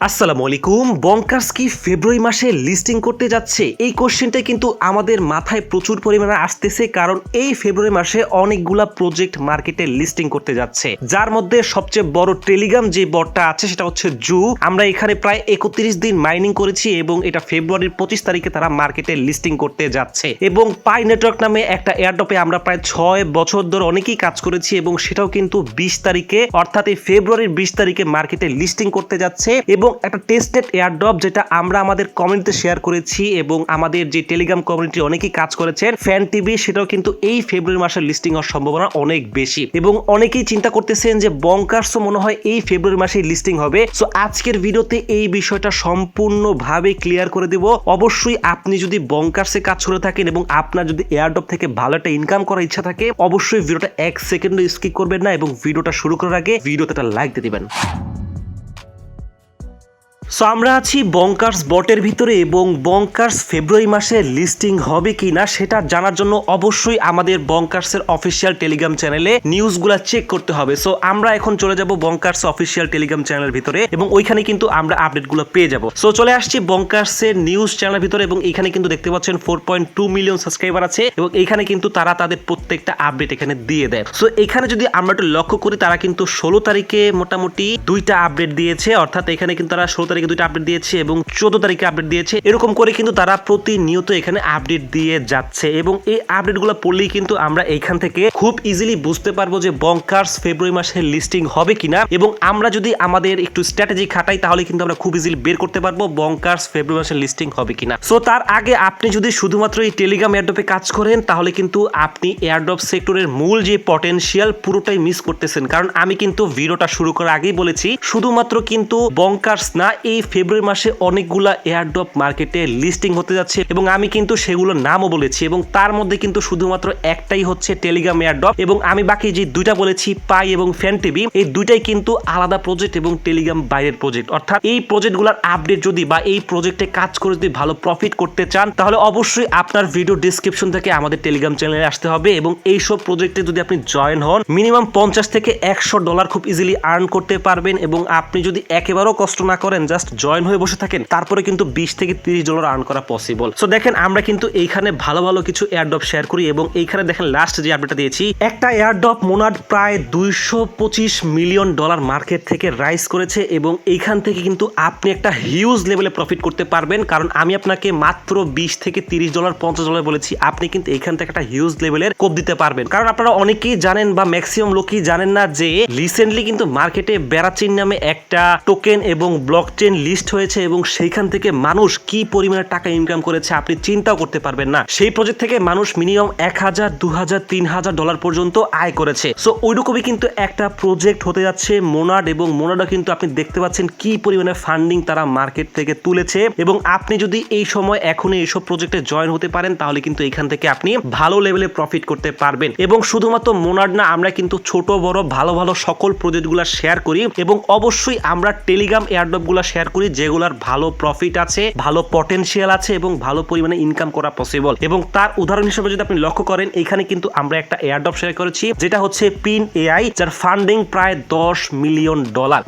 আসসালামু আলাইকুম। বঙ্কার্স কি ফেব্রুয়ারি মাসে লিস্টিং করতে যাচ্ছে? এই কোশ্চেনটা কিন্তু আমাদের মাথায় প্রচুর পরিমাণে আসতেছে, কারণ এই ফেব্রুয়ারি মাসে অনেকগুলা প্রজেক্ট মার্কেটে লিস্টিং করতে যাচ্ছে, যার মধ্যে সবচেয়ে বড় টেলিগ্রাম যে বটটা আছে সেটা হচ্ছে জু। আমরা এখানে প্রায় 31 দিন মাইনিং করেছি এবং এটা ফেব্রুয়ারির 25 তারিখে তারা মার্কেটে লিস্টিং করতে যাচ্ছে। এবং পাই নেটওয়ার্ক নামে একটা এয়ারড্রপে আমরা প্রায় 6 বছর ধরে অনেকেই কাজ করেছি এবং সেটাও কিন্তু 20 তারিখে অর্থাৎ এই ফেব্রুয়ারির 20 তারিখে মার্কেটে লিস্টিং করতে যাচ্ছে। এবং একটা টেস্টেড এয়ারড্রপ যেটা আমরা আমাদের কমিউনিটিতে শেয়ার করেছি এবং আমাদের যে টেলিগ্রাম কমিউনিটি অনেকেই কাজ করেছেন ফ্যান টিভি, সেটাও কিন্তু এই ফেব্রুয়ারি মাসে লিস্টিং হওয়ার সম্ভাবনা অনেক বেশি। এবং অনেকেই চিন্তা করতেছেন যে বঙ্কার্সও মনে হয় এই ফেব্রুয়ারি মাসে লিস্টিং হবে। সো আজকের ভিডিওতে এই বিষয়টা সম্পূর্ণভাবে ক্লিয়ার করে দেব। অবশ্যই আপনি যদি বঙ্কার্সে কাজ করে থাকেন এবং আপনার যদি এয়ারড্রপ থেকে ভালো একটা ইনকাম করার ইচ্ছা থাকে, অবশ্যই ভিডিওটা 1 সেকেন্ডও স্কিপ করবেন না এবং ভিডিওটা শুরু করার আগে ভিডিওতে একটা লাইক দিয়ে দিবেন। সো আমরা আছি বঙ্কার্স বটের ভিতরে এবং বঙ্কার্স ফেব্রুয়ারি মাসে লিস্টিং হবে কি না সেটা জানার জন্য অবশ্যই আমাদের বঙ্কার্সের অফিসিয়াল টেলিগ্রাম চ্যানেলে নিউজগুলা চেক করতে হবে। সো আমরা এখন চলে যাব বঙ্কার্স অফিসিয়াল টেলিগ্রাম চ্যানেলের ভিতরে এবং ওইখানে কিন্তু আমরা আপডেটগুলো পেয়ে যাব। সো চলে আসছি বঙ্কার্সের নিউজ চ্যানেলের ভিতরে এবং এখানে কিন্তু দেখতে পাচ্ছেন 4.2 মিলিয়ন সাবস্ক্রাইবার আছে এবং এখানে কিন্তু তারা তাদের প্রত্যেকটা আপডেট এখানে দিয়ে দেয়। সো এখানে যদি আমরা একটু লক্ষ্য করি, তারা কিন্তু 16 তারিখে মোটামুটি 2টা আপডেট দিয়েছে, অর্থাৎ এখানে কিন্তু তারা 16 তারিখে 2টা আপডেট দিয়েছে এবং 14 তারিখে আপডেট দিয়েছে। এরকম করে কিন্তু তারা প্রতিনিয়ত এখানে আপডেট দিয়ে যাচ্ছে এবং এই আপডেটগুলো পড়লেই কিন্তু আমরা এখান থেকে খুব ইজিলি বুঝতে পারবো যে বঙ্কার্স ফেব্রুয়ারি মাসে লিস্টিং হবে কিনা। এবং আমরা যদি আমাদের একটু স্ট্র্যাটেজি খাটাই তাহলে কিন্তু আমরা খুব ইজিলি বের করতে পারবো বঙ্কার্স ফেব্রুয়ারি মাসে লিস্টিং হবে কিনা। সো তার আগে আপনি যদি শুধুমাত্র এই টেলিগ্রাম এয়ারড্রপে কাজ করেন তাহলে কিন্তু আপনি এয়ারড্রপ সেক্টরের মূল যে পটেনশিয়াল পুরোটাই মিস করতেছেন, কারণ আমি কিন্তু ভিডিওটা শুরু করার আগেই বলেছি শুধুমাত্র কিন্তু বঙ্কার্স না, এই ফেব্রুয়ারি মাসে অনেকগুলা এয়ারড্রপ মার্কেটে লিস্টিং হতে যাচ্ছে এবং আমি কিন্তু সেগুলোর নামও বলেছি এবং তার মধ্যে কিন্তু শুধুমাত্র একটাই হচ্ছে টেলিগ্রাম এয়ারড্রপ এবং আমি বাকি যে 2টা বলেছি পাই এবং ফ্যান টিভি, এই 2টাই কিন্তু আলাদা প্রজেক্ট এবং টেলিগ্রাম বাইরের প্রজেক্ট। অর্থাৎ এই প্রজেক্টগুলোর আপডেট যদি বা এই প্রজেক্টে কাজ করে যদি ভালো প্রফিট করতে চান তাহলে অবশ্যই আপনার ভিডিও ডেসক্রিপশন থেকে আমাদের টেলিগ্রাম চ্যানেলে আসতে হবে এবং এই সব প্রজেক্টে যদি আপনি জয়েন হন মিনিমাম $50 থেকে $100 খুব ইজিলি আর্ন করতে পারবেন। এবং আপনি যদি একেবারেও কষ্ট না করেন, জাস্ট জয়েন হয়ে বসে থাকেন, তারপরে কিন্তু $20 থেকে $30 আর্ন করা পসিবল। সো দেখেন আমরা কিন্তু এইখানে ভালো ভালো কিছু এয়ারড্রপ শেয়ার করি এবং এইখানে দেখেন লাস্ট যে আপডেটটা দিয়েছি, একটা এয়ারড্রপ মোনাড প্রায় $225 মিলিয়ন মার্কেট থেকে রাইজ করেছে এবং এইখান থেকে কিন্তু আপনি একটা হিউজ লেভেলে প্রফিট করতে পারবেন, কারণ আমি আপনাকে মাত্র $20 থেকে $30 $50 বলেছি, আপনি কিন্তু এইখান থেকে একটা হিউজ লেভেলের কোপ দিতে পারবেন। কারণ আপনারা অনেকেই জানেন বা ম্যাক্সিমাম লোকই জানেন না যে রিসেন্টলি কিন্তু মার্কেটে বেরাচিন নামে একটা টোকেন এবং ব্লকচেন লিস্ট হয়েছে এবং সেইখান থেকে মানুষ কি পরিমাণে টাকা ইনকাম করেছে আপনি চিন্তাও করতে পারবেন না। সেই প্রজেক্ট থেকে মানুষ মিনিমাম $1000, $2000, $3000 পর্যন্ত আয় করেছে। সো ওইরকমই কিন্তু একটা প্রজেক্ট হতে যাচ্ছে মোনাড এবং মোনাডও কিন্তু আপনি দেখতে পাচ্ছেন কি পরিমাণে ফান্ডিং তারা মার্কেট থেকে তুলেছে এবং আপনি যদি এই সময় এখনই এইসব প্রজেক্টে জয়েন হতে পারেন তাহলে কিন্তু এখান থেকে আপনি ভালো লেভেলে প্রফিট করতে পারবেন। এবং শুধুমাত্র মোনাড না, আমরা কিন্তু ছোট বড় ভালো ভালো সকল প্রজেক্টগুলো শেয়ার করি এবং অবশ্যই আমরা টেলিগ্রাম এয়ারড্রপগুলো শেয়ার করি যেগুলোর ভালো প্রফিট আছে, ভালো পটেনশিয়াল আছে এবং ভালো পরিমাণে ইনকাম করা পসিবল। এবং তার উদাহরণ হিসেবে যদি আপনি লক্ষ্য করেন, এখানে কিন্তু আমরা একটা এয়ারড্রপ শেয়ার করেছি যেটা হচ্ছে পিন এআই, যার ফান্ডিং প্রায় $10 মিলিয়ন।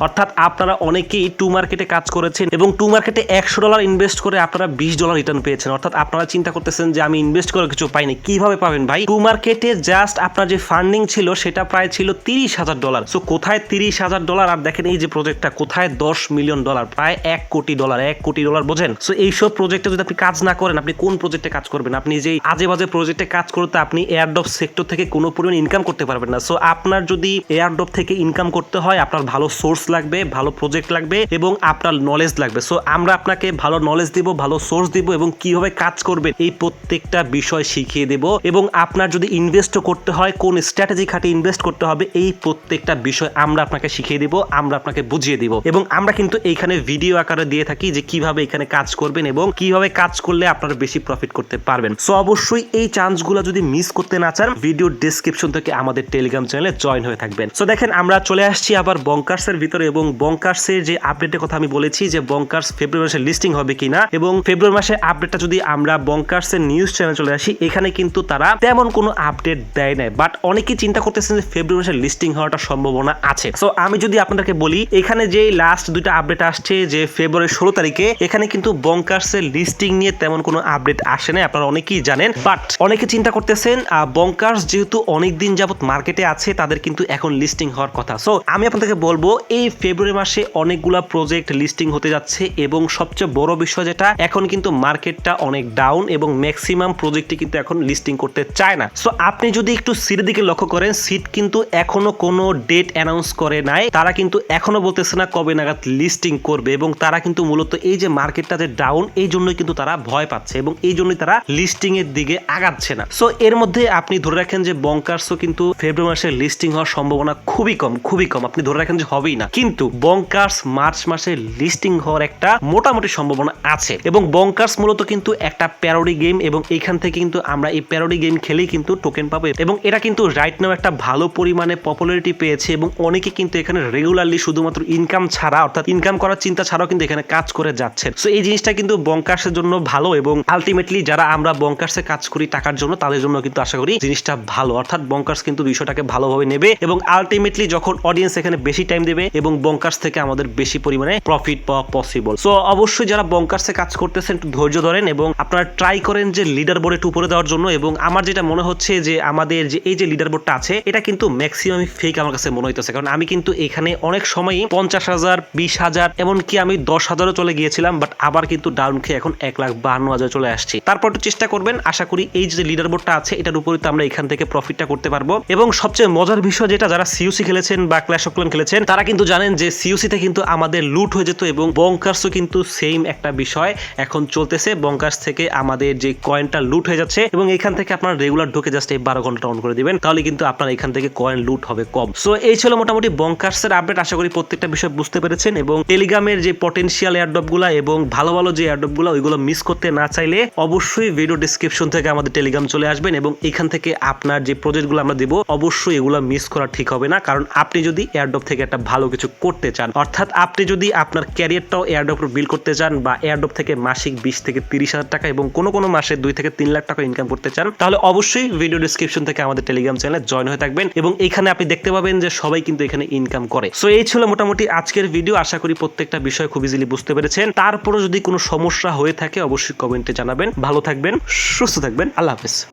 অর্থাৎ আপনারা অনেকেই টু মার্কেটে কাজ করেছেন এবং টু মার্কেটে $100 ইনভেস্ট করে আপনারা $20 রিটার্ন পেয়েছেন। অর্থাৎ আপনারা চিন্তা করতেছেন যে আমি ইনভেস্ট করে কিছু পাইনি, কিভাবে পাবেন ভাই? টু মার্কেটে জাস্ট আপনার যে ফান্ডিং ছিল সেটা প্রায় ছিল $30,000। সো কোথায় $30,000 আর দেখেন এই যে প্রজেক্টটা কোথায় $10 মিলিয়ন, প্রায় $1 কোটি, $1 কোটি বোঝেন। সো এইসব প্রজেক্টে যদি আপনি কাজ না করেন আপনি কোন প্রজেক্টে কাজ করবেন? আপনি যে আজে বাজে প্রজেক্টে কাজ করতে আপনি এয়ারড্রপ সেক্টর থেকে কোনো পরিমাণ ইনকাম করতে পারবেন না। সো আপনার যদি এয়ারড্রপ থেকে ইনকাম করতে হয় আপনার ভালো সোর্স লাগবে, ভালো প্রজেক্ট লাগবে এবং আপনার নলেজ লাগবে। সো আমরা আপনাকে ভালো নলেজ দিব, ভালো সোর্স দিব এবং কিভাবে কাজ করবেন এই প্রত্যেকটা বিষয় শিখিয়ে দেব। এবং আপনার যদি ইনভেস্টও করতে হয় কোন স্ট্র্যাটেজি খাটে ইনভেস্ট করতে হবে এই প্রত্যেকটা বিষয় আমরা আপনাকে শিখিয়ে দিব, আমরা আপনাকে বুঝিয়ে দিব। এবং আমরা কিন্তু এইখানে ভিডিও আকারে দিয়ে থাকি যে কিভাবে এখানে কাজ করবেন এবং কিভাবে কাজ করলে আপনারা বেশি প্রফিট করতে পারবেন। সো অবশ্যই এই চান্সগুলো যদি মিস করতে না চান ভিডিও ডেসক্রিপশন থেকে আমাদের টেলিগ্রাম চ্যানেলে জয়েন হয়ে থাকবেন। সো দেখেন আমরা চলে আসছি আবার বঙ্কার্সের ভিতরে এবং বঙ্কার্সের যে আপডেটের কথা আমি বলেছি যে বঙ্কার্স ফেব্রুয়ারি মাসে লিস্টিং হবে কিনা এবং ফেব্রুয়ারি মাসে আপডেটটা যদি আমরা বঙ্কার্সের নিউজ চ্যানেলে চলে আসি, এখানে কিন্তু তারা তেমন কোনো আপডেট দেয় নাই, বাট অনেকেই চিন্তা করতেছেন যে ফেব্রুয়ারি মাসে লিস্টিং হওয়াটা সম্ভাবনা আছে। সো আমি যদি আপনাদেরকে বলি এখানে যে লাস্ট 2টা আপডেট আসছে হচ্ছে যে ফেব্রুয়ারি 16 তারিখে এখানে কিন্তু বঙ্কার্সের লিস্টিং নিয়ে তেমন কোনো আপডেট আসে না, আপনারা অনেকেই জানেন। বাট অনেকে চিন্তা করতেছেন বঙ্কার্স যেহেতু অনেক দিন যাবত মার্কেটে আছে তাদের কিন্তু এখন লিস্টিং হওয়ার কথা। সো আমি আপনাদেরকে বলবো এই ফেব্রুয়ারি মাসে অনেকগুলা প্রজেক্ট লিস্টিং হতে যাচ্ছে এবং সবচেয়ে বড় বিষয় যেটা এখন কিন্তু মার্কেটটা অনেক ডাউন এবং ম্যাক্সিমাম প্রজেক্টই কিন্তু এখন লিস্টিং করতে চায় না। সো আপনি যদি একটু সিটের দিকে লক্ষ্য করেন, সিট কিন্তু এখনো কোনো ডেট অ্যানাউন্স করে নাই, তারা কিন্তু এখনো বলতেছে না কবে নাগাদ লিস্টিং করবে এবং তারা কিন্তু মূলত এই যে মার্কেটটা যে ডাউন এই জন্যই কিন্তু তারা ভয় পাচ্ছে এবং এই জন্যই তারা লিস্টিং এর দিকে আগাচ্ছে না। সো এর মধ্যে আপনি ধরে রাখেন যে বঙ্কার্সও কিন্তু ফেব্রুয়ারি মাসে লিস্টিং হওয়ার সম্ভাবনা খুবই কম, আপনি ধরে রাখেন যে হবেই না, কিন্তু বঙ্কার্স মার্চ মাসে লিস্টিং হওয়ার একটা মোটামুটি সম্ভাবনা আছে। এবং বঙ্কার্স মূলত কিন্তু একটা প্যারোডি গেম এবং এইখান থেকে কিন্তু আমরা এই প্যারোডি গেম খেলেই কিন্তু টোকেন পাবো এবং এটা কিন্তু রাইট নাও একটা ভালো পরিমাণে পপুলারিটি পেয়েছে এবং অনেকে কিন্তু এখানে রেগুলারলি শুধুমাত্র ইনকাম ছাড়া অর্থাৎ ইনকাম করার চিন্তা ছাড়াও কিন্তু এখানে কাজ করে যাচ্ছে। সো এই জিনিসটা কিন্তু বঙ্কার্সের জন্য ভালো এবং আলটিমেটলি যারা আমরা বঙ্কার্সে কাজ করি টাকার জন্য তাদের জন্য কিন্তু আশা করি জিনিসটা ভালো, অর্থাৎ বঙ্কার্স কিন্তু বিষয়টাকে ভালোভাবে নেবে এবং আলটিমেটলি যখন অডিয়েন্স এখানে বেশি টাইম দেবে এবং বঙ্কার্স থেকে আমাদের বেশি পরিমাণে প্রফিট পাওয়া পসিবল। সো অবশ্যই যারা বঙ্কার্সে কাজ করতেছেন একটু ধৈর্য ধরেন এবং আপনারা ট্রাই করেন যে লিডার বোর্ডে একটু উপরে দেওয়ার জন্য। এবং আমার যেটা মনে হচ্ছে যে আমাদের যে এই যে লিডার বোর্ডটা আছে এটা কিন্তু ম্যাক্সিমাম ফেক আমার কাছে মনে হইতেছে, কারণ আমি কিন্তু এখানে অনেক সময়ই 50,000 20,000 এমনকি আমি 10,000ও চলে গিয়েছিলাম, বাট আবার কিন্তু ডাউন খেয়ে এখন 1,52,000 চলে আসছি। তারপর একটু চেষ্টা করবেন, আশা করি এই যে লিডার বোর্ডটা আছে এটার উপরে তো আমরা এখান থেকে প্রফিটটা করতে পারবো। এবং সবচেয়ে মজার বিষয় যেটা, যারা সিইউসি খেলেছেন বা ক্ল্যাশ অফ ক্ল্যান খেলেছেন তারা কিন্তু জানেন যে সিইউসিতে কিন্তু আমাদের লুট হয়ে যেত এবং বঙ্কার্সও কিন্তু সেম একটা বিষয় এখন চলতেছে, বঙ্কার্স থেকে আমাদের যে কয়েনটা লুট হয়ে যাচ্ছে এবং এখান থেকে আপনারা রেগুলার ঢুকে জাস্ট এই 12 ঘন্টা অন করে দিবেন, তাহলে কিন্তু আপনার এখান থেকে কয়েন লুট হবে কম। সো এই ছিল মোটামুটি বঙ্কার্সের আপডেট, আশা করি প্রত্যেকটা বিষয় বুঝতে পেরেছেন। এবং টেলিগ্রামের যে পটেনশিয়াল এয়ারড্রপ গুলা এবং ভালো ভালো যে এয়ারড্রপ গুলা ওইগুলো মিস করতে না চাইলে অবশ্যই ভিডিও ডিসক্রিপশন থেকে আমাদের টেলিগ্রাম চলে আসবেন এবং এখান থেকে আপনার যে প্রজেক্ট গুলো আমরা দেবো অবশ্যই এগুলো মিস করা ঠিক হবে না, কারণ আপনি যদি এয়ারড্রপ থেকে একটা ভালো কিছু করতে চান, অর্থাৎ আপনি যদি আপনার ক্যারিয়ারটাও এয়ারড্রপ বিল্ড করতে চান বা এয়ারড্রপ থেকে মাসিক 20 থেকে 30,000 টাকা এবং কোনো মাসে 2 থেকে 3 লাখ টাকা ইনকাম করতে চান, তাহলে অবশ্যই ভিডিও ডিসক্রিপশন থেকে আমাদের টেলিগ্রাম চ্যানেলে জয়েন হয়ে থাকবেন এবং এখানে আপনি দেখতে পাবেন যে সবাই কিন্তু এখানে ইনকাম করে। সো এই ছিল মোটামুটি আজকের ভিডিও, আশা করি প্রত্যেকটা বিষয় খুব ইজিলি বুঝতে পেরেছেন। তারপরও যদি কোনো সমস্যা হয়ে থাকে অবশ্যই কমেন্টে জানাবেন। ভালো থাকবেন, সুস্থ থাকবেন, আল্লাহ হাফেজ।